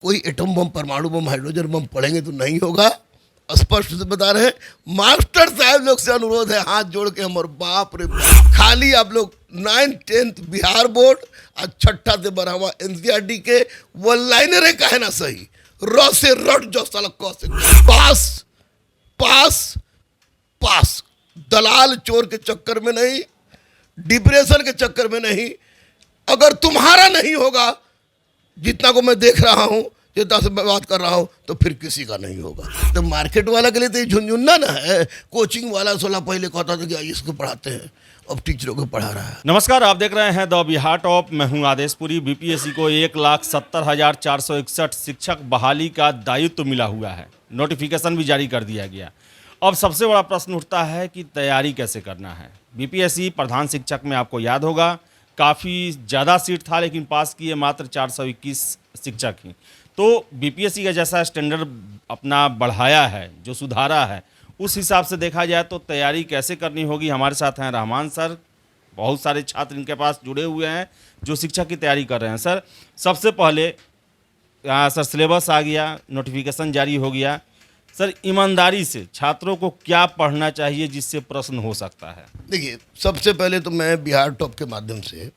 कोई atom bomb, परमाणु बम, hydrogen bomb पढ़ेंगे तो नहीं होगा। स्पष्ट से बता रहे हैं। मास्टर साहब लोग से अनुरोध है, हाथ जोड़ के, और बाप रे बाप, खाली आप लोग 9th-10th बिहार बोर्ड और 6ठा से 12वां एनसीईआरटी के वो लाइनरे का है ना सही, र से रट जो साला क से पास पास पास। दलाल चोर के चक्कर में नहीं, डिप्रेशन के चक्कर में नहीं। अगर तुम्हारा नहीं होगा, जितना को मैं देख रहा हूं, जितना से मैं बात कर रहा हूं, तो फिर किसी का नहीं होगा। तो मार्केट वाला के लिए तो ये झुनझुन्ना ना है। कोचिंग वाला 16 पहले कहता था कि इसको पढ़ाते हैं, अब टीचरों को पढ़ा रहा है। नमस्कार, आप देख रहे हैं द बिहार टॉप। मैं हूं आदेशपुरी। बीपीएससी को 1,70,461 शिक्षक बहाली का दायित्व मिला हुआ है। नोटिफिकेशन भी जारी कर दिया गया। अब सबसे बड़ा प्रश्न उठता है कि तैयारी कैसे करना है। बीपीएससी प्रधान शिक्षक में आपको याद होगा काफ़ी ज़्यादा सीट था, लेकिन पास किए मात्र 421 शिक्षक ही। तो बीपीएससी का जैसा स्टैंडर्ड अपना बढ़ाया है, जो सुधारा है, उस हिसाब से देखा जाए तो तैयारी कैसे करनी होगी। हमारे साथ हैं रहमान सर। बहुत सारे छात्र इनके पास जुड़े हुए हैं जो शिक्षा की तैयारी कर रहे हैं। सर, सबसे पहले सर सिलेबस आ गया, नोटिफिकेशन जारी हो गया। सर, ईमानदारी से छात्रों को क्या पढ़ना चाहिए जिससे प्रश्न हो सकता है? देखिए, सबसे पहले तो मैं बिहार टॉप के माध्यम से,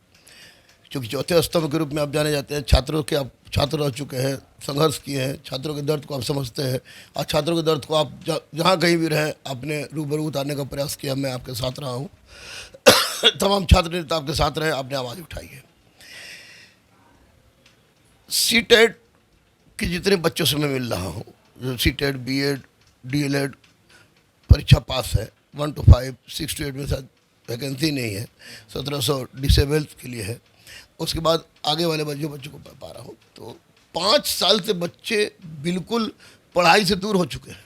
क्योंकि चौथे स्तंभ के रूप में आप जाने जाते हैं, छात्रों के आप छात्र रह चुके हैं, संघर्ष किए हैं, छात्रों के दर्द को आप समझते हैं, और छात्रों के दर्द को आप जहाँ कहीं भी रहें आपने रूबरू उतारने का प्रयास किया। मैं आपके साथ रहा हूँ। तमाम छात्र नेता आपके साथ रहे, आपने आवाज़ उठाई है। सीटेट के जितने बच्चों से मैं मिल रहा हूँ, सीटेट, बीएड, डीएलएड परीक्षा पास है, 1 to 5, 6 to 8 में शायद वैकेंसी नहीं है, 1700 डिसेबल्ड के लिए है। उसके बाद आगे वाले बच्चों को पा रहा हूँ, तो 5 साल से बच्चे बिल्कुल पढ़ाई से दूर हो चुके हैं,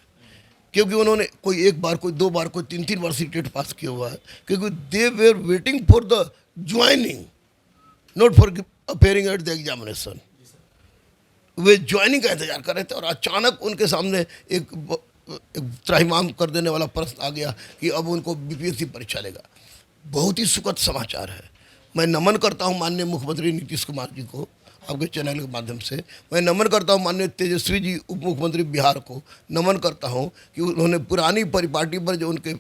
क्योंकि उन्होंने कोई 1 बार, कोई 2 बार, कोई 3-3 बार सीटेट पास किया हुआ है, क्योंकि they were waiting for the joining, not for appearing at the examination. Way joining का इंतजार कर रहे थे, और अचानक उनके सामने एक त्राहिमाम कर देने वाला प्रश्न आ गया कि अब उनको बीपीएससी परीक्षा लेगा। बहुत ही सुखद समाचार है। मैं नमन करता हूं माननीय मुख्यमंत्री नीतीश कुमार जी को, आपके चैनल के माध्यम से। मैं नमन करता हूं माननीय तेजस्वी जी, उप मुख्यमंत्री बिहार को नमन करता हूं कि उन्होंने पुरानी परिपाटी पर, जो उनके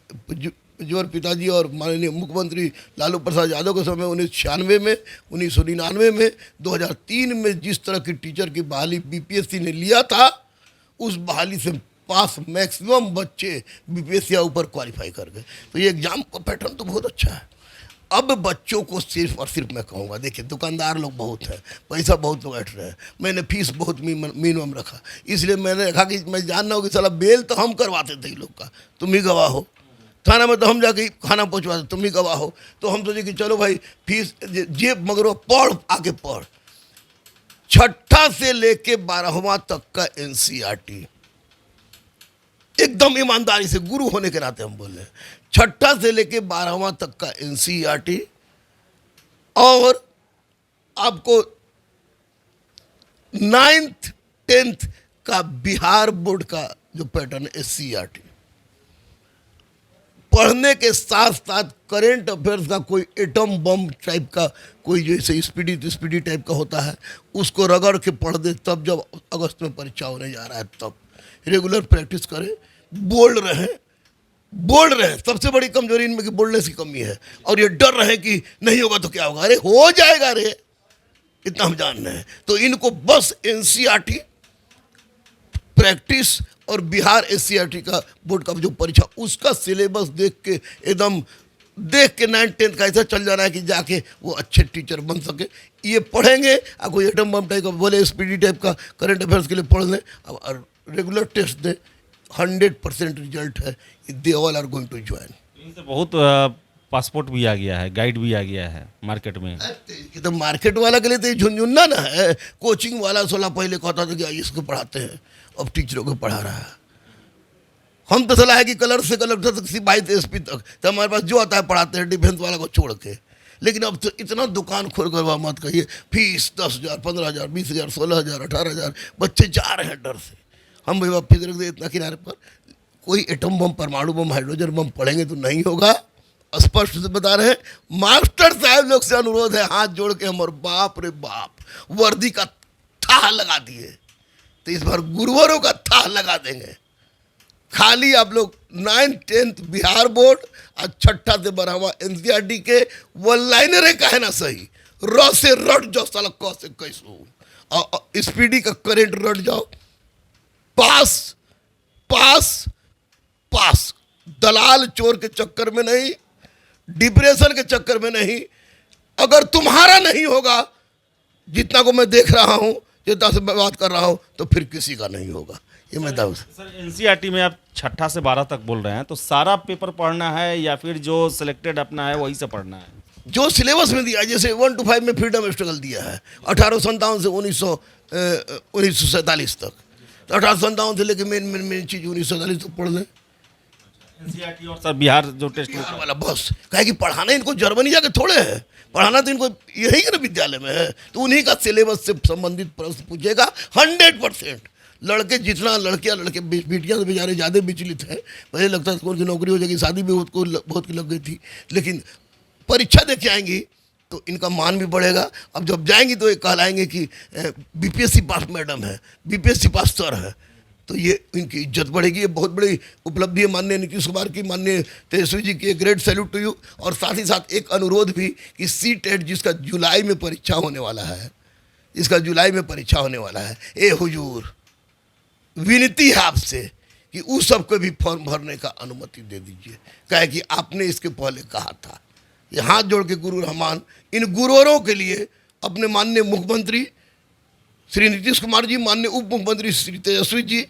जोर पिताजी और माननीय मुख्यमंत्री लालू प्रसाद यादव के समय 1996 में, 1999 में, 2003 में जिस तरह की टीचर की बहाली बीपीएससी ने लिया था, उस बहाली से पास मैक्सिमम बच्चे बीपीएससी ऊपर क्वालिफाई कर गए। तो ये एग्जाम का पैटर्न तो बहुत अच्छा है। अब बच्चों को सिर्फ और सिर्फ मैं कहूँगा, देखिए दुकानदार लोग बहुत हैं, पैसा बहुत लोग बैठ रहे हैं, मैंने फीस बहुत मिनिमम रखा, इसलिए मैंने रखा कि मैं जानना हो कि साला बेल तो हम करवाते थे लोग का, तुम ही गवाह हो। थाना में तो हम जाके खाना पहुँचवाते, तुम ही गवाह हो। तो हम सोचे कि चलो भाई फीस जे मगर पढ़, आके पढ़। 6ठा से लेके 12वां तक का एनसीईआरटी, एकदम ईमानदारी से गुरु होने के नाते हम बोल रहे हैं, 6ठा से लेके 12वां तक का एनसीईआरटी, और आपको 9th-10th का बिहार बोर्ड का जो पैटर्न है एससीईआरटी, पढ़ने के साथ साथ करेंट अफेयर्स का कोई एटम बम टाइप का, कोई जैसे स्पीडी टाइप का होता है, उसको रगड़ के पढ़ दे। तब जब अगस्त में परीक्षा होने जा रहा है, तब रेगुलर प्रैक्टिस करें, बोल्ड रहें। सबसे बड़ी कमजोरी इनमें कि बोल्डनेस की कमी है, और ये डर रहे कि नहीं होगा तो क्या होगा। अरे हो जाएगा रे, इतना हम जान रहे हैं। तो इनको बस एनसीईआरटी प्रैक्टिस और बिहार एससीईआरटी का बोर्ड का जो परीक्षा, उसका सिलेबस देख के 9th-10th का ऐसा चल जा रहा है कि जाके वो अच्छे टीचर बन सके। ये पढ़ेंगे, और कोई एटम बम टाइप का बोले, स्पीडी टाइप का करंट अफेयर्स के लिए पढ़ लें, और रेगुलर टेस्ट दें, 100% रिजल्ट है, they all are going to join. इनसे बहुत पासपोर्ट भी आ गया है, गाइड भी आ गया है मार्केट में। तो मार्केट वाला के लिए तो ये झुनझुन्ना ना है। कोचिंग वाला 16 पहले कहता था कि इसको पढ़ाते हैं, अब टीचरों को पढ़ा रहा है। हम तो सलाह है कि कलर से कलेक्टर तक, सिपाही से एसपी तक, तो हमारे पास जो आता है पढ़ाते हैं, डिफेंस वाला को छोड़ के। लेकिन अब तो इतना दुकान खोल कर मत कहिए, फीस 10,000, 15,000, 20,000, 16,000, 18,000, बच्चे जा रहे हैं डर से। हम भाई फीस रख दे इतना किनारे पर। कोई एटम बम, परमाणु बम, हाइड्रोजन बम पढ़ेंगे तो नहीं होगा। स्पष्ट से बता रहे हैं। मास्टर साहब लोग से अनुरोध है, हाथ जोड़ के, और बाप रे बाप, वर्दी का था लगा दिए तो इस बार गुरुवारों का था लगा देंगे। खाली आप लोग 9th 10th बिहार बोर्ड और 6ठा से 12वां एनसीईआरटी के वन लाइनर का है ना सही, र से रट जाओ साला, क से कैसो, और स्पीडी का करेंट रट जाओ, पास पास पास। दलाल चोर के चक्कर में नहीं, डिप्रेशन के चक्कर में नहीं। अगर तुम्हारा नहीं होगा, जितना को मैं देख रहा हूं, जितना से मैं बात कर रहा हूं, तो फिर किसी का नहीं होगा। ये मैं दावा। सर एनसीईआरटी में आप 6ठा से 12 तक बोल रहे हैं, तो सारा पेपर पढ़ना है या फिर जो सिलेक्टेड अपना है वही से पढ़ना है? जो सिलेबस में दिया है, जैसे 1 to 5 में फ्रीडम स्ट्रगल दिया है 1857 से 1947 तक, तो 1857 से लेकर मेन चीज 1947 तक पढ़ लें। एनसीईआरटी और सर बिहार जो टेस्ट बिहार वाला बस कहे कि पढ़ाना इनको जर्मनी जाके थोड़े है, पढ़ाना तो इनको यही के ना विद्यालय में है, तो उन्हीं का सिलेबस से संबंधित प्रश्न पूछेगा 100%। लड़के जितना, लड़कियां लड़के, बेटियां तो बेचारे ज़्यादा विचलित हैं। पहले लगता था कौन की नौकरी हो जाएगी, शादी भी बहुत की लग गई थी, लेकिन परीक्षा देके आएंगी तो इनका मान भी बढ़ेगा। अब जब जाएंगी तो ये कहलाएंगे कि बीपीएससी पास मैडम है, बीपीएससी पास सर है, तो ये इनकी इज्जत बढ़ेगी। ये बहुत बड़ी उपलब्धि है माननीय नीतीश कुमार की, माननीय तेजस्वी जी की, ग्रेट सैल्यूट टू यू। और साथ ही साथ एक अनुरोध भी कि CTET जिसका जुलाई में परीक्षा होने वाला है, इसका जुलाई में परीक्षा होने वाला है, ए हुजूर विनती है आपसे कि उस सबको भी फॉर्म भरने का अनुमति दे दीजिए। कहे कि आपने इसके पहले कहा था। ये हाथ जोड़ के गुरु रहमान इन गुरुवरों के लिए अपने माननीय मुख्यमंत्री श्री नीतीश कुमार जी, माननीय उप मुख्यमंत्री श्री तेजस्वी जी,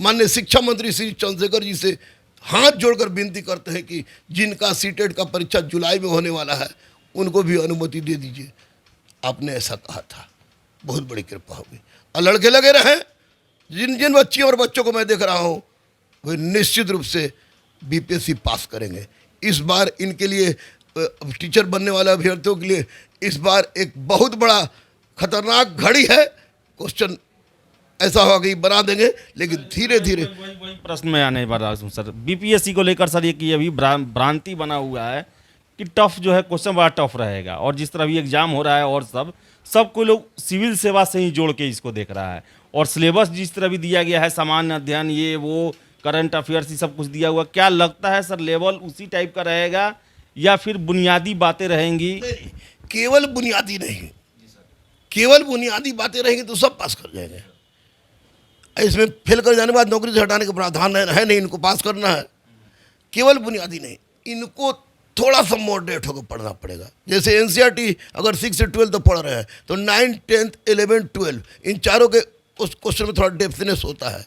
माननीय शिक्षा मंत्री श्री चंद्रशेखर जी से हाथ जोड़कर विनती करते हैं कि जिनका CTET का परीक्षा जुलाई में होने वाला है उनको भी अनुमति दे दीजिए। आपने ऐसा कहा था, बहुत बड़ी कृपा होगी। और लड़के लगे रहें, जिन जिन बच्चियों और बच्चों को मैं देख रहा हूँ वे निश्चित रूप से BPSC पास करेंगे। इस बार इनके लिए, टीचर बनने वाले अभ्यर्थियों के लिए इस बार एक बहुत बड़ा खतरनाक घड़ी है। क्वेश्चन ऐसा होगा कि बना देंगे, लेकिन धीरे धीरे। वही प्रश्न में आने वाला हूं सर, बीपीएससी को लेकर सर ये अभी भ्रांति बना हुआ है कि टफ जो है क्वेश्चन बड़ा टफ रहेगा, और जिस तरह भी एग्जाम हो रहा है और सब कोई लोग सिविल सेवा से ही जोड़ के इसको देख रहा है, और सिलेबस जिस तरह भी दिया गया है, सामान्य अध्ययन, ये वो करंट अफेयर्स, ये सब कुछ दिया हुआ, क्या लगता है सर लेवल उसी टाइप का रहेगा या फिर बुनियादी बातें रहेंगी? केवल बुनियादी नहीं, केवल बुनियादी बातें रहेंगी तो सब पास कर जाएंगे। इसमें फेल कर जाने के बाद नौकरी से हटाने का प्रावधान है नहीं, इनको पास करना है। केवल बुनियादी नहीं, इनको थोड़ा सा मॉडरेट होकर पढ़ना पड़ेगा। जैसे एनसीईआरटी अगर 6 से 12 तक पढ़ रहे हैं तो 9, 10, 11, 12 इन चारों के उस क्वेश्चन में थोड़ा डेप्थनेस होता है,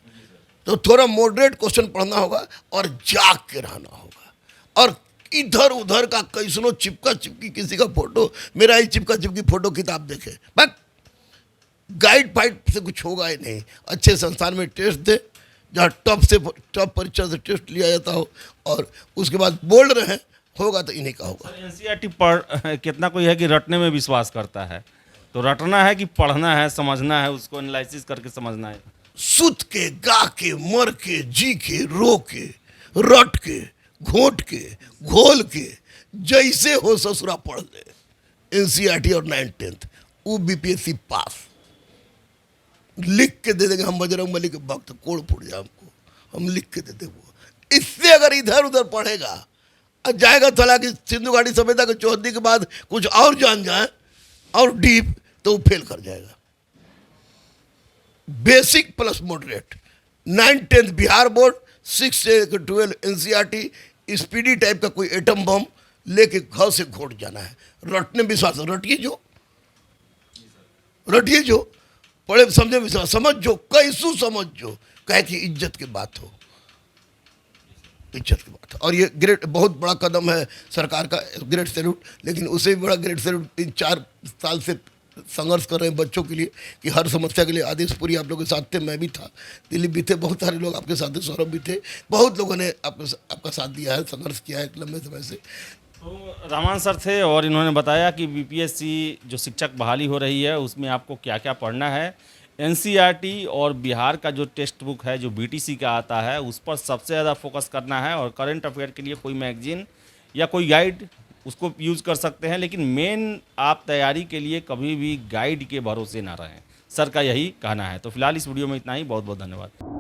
तो थोड़ा मॉडरेट क्वेश्चन पढ़ना होगा और जाग के रहना होगा। और इधर उधर का कैसनो चिपका चिपकी किसी का फोटो, मेरा ही चिपका चिपकी फोटो किताब देखे, बस गाइड फाइट से कुछ होगा ही नहीं। अच्छे संस्थान में टेस्ट दे, जहाँ टॉप परीक्षा से टेस्ट लिया जाता हो, और उसके बाद बोल रहे हैं होगा तो इन्हीं का होगा। एनसीईआरटी पढ़ कितना कोई है कि रटने में विश्वास करता है, तो रटना है कि पढ़ना है, समझना है, उसको एनालिसिस करके समझना है। सुत के, गा के, मर के, जी के, रो के, रट के, घोट के, घोल के, जैसे हो ससुरा पढ़ ले। एनसीईआरटी और 9, 10 वो बीपीएससी पास लिख के दे देंगे। हम बजरंग बली के वक्त कोड़ फूट जाए हमको, हम लिख के देते वो। इससे अगर इधर उधर पढ़ेगा और जाएगा थला कि सिंधु घाटी सभ्यता के चौहदी के बाद कुछ और जान जाए और डीप, तो वो फेल कर जाएगा। Basic plus moderate, 9, 10 Bihar board, 6 से 12 एनसीईआरटी, स्पीडी टाइप का कोई एटम बम लेके घर से घोट जाना है। रटने विश्वास, रटिए जो पढ़े समझे विश्वास, समझ जो, कैसू समझ जो, कहे कि इज्जत की बात हो, इज्जत की बात है। और ये ग्रेट, बहुत बड़ा कदम है सरकार का, ग्रेट सैल्यूट। लेकिन उससे भी बड़ा ग्रेट सैल्यूट इन 4 साल से संघर्ष कर रहे हैं बच्चों के लिए कि हर समस्या के लिए आदेशपुरी आप लोगों के साथ थे, मैं भी था, दिलीप भी थे, बहुत सारे लोग आपके साथ थे, सौरभ भी थे, बहुत लोगों ने आपका साथ दिया है, संघर्ष किया है लंबे समय से। तो रामान सर थे और इन्होंने बताया कि बीपीएससी जो शिक्षक बहाली हो रही है उसमें आपको क्या क्या पढ़ना है। एनसीईआरटी और बिहार का जो टेक्स्ट बुक है जो बीटीसी का आता है उस पर सबसे ज़्यादा फोकस करना है, और करंट अफेयर के लिए कोई मैगजीन या कोई गाइड उसको यूज़ कर सकते हैं, लेकिन मेन आप तैयारी के लिए कभी भी गाइड के भरोसे ना रहें। सर का यही कहना है। तो फिलहाल इस वीडियो में इतना ही, बहुत बहुत धन्यवाद।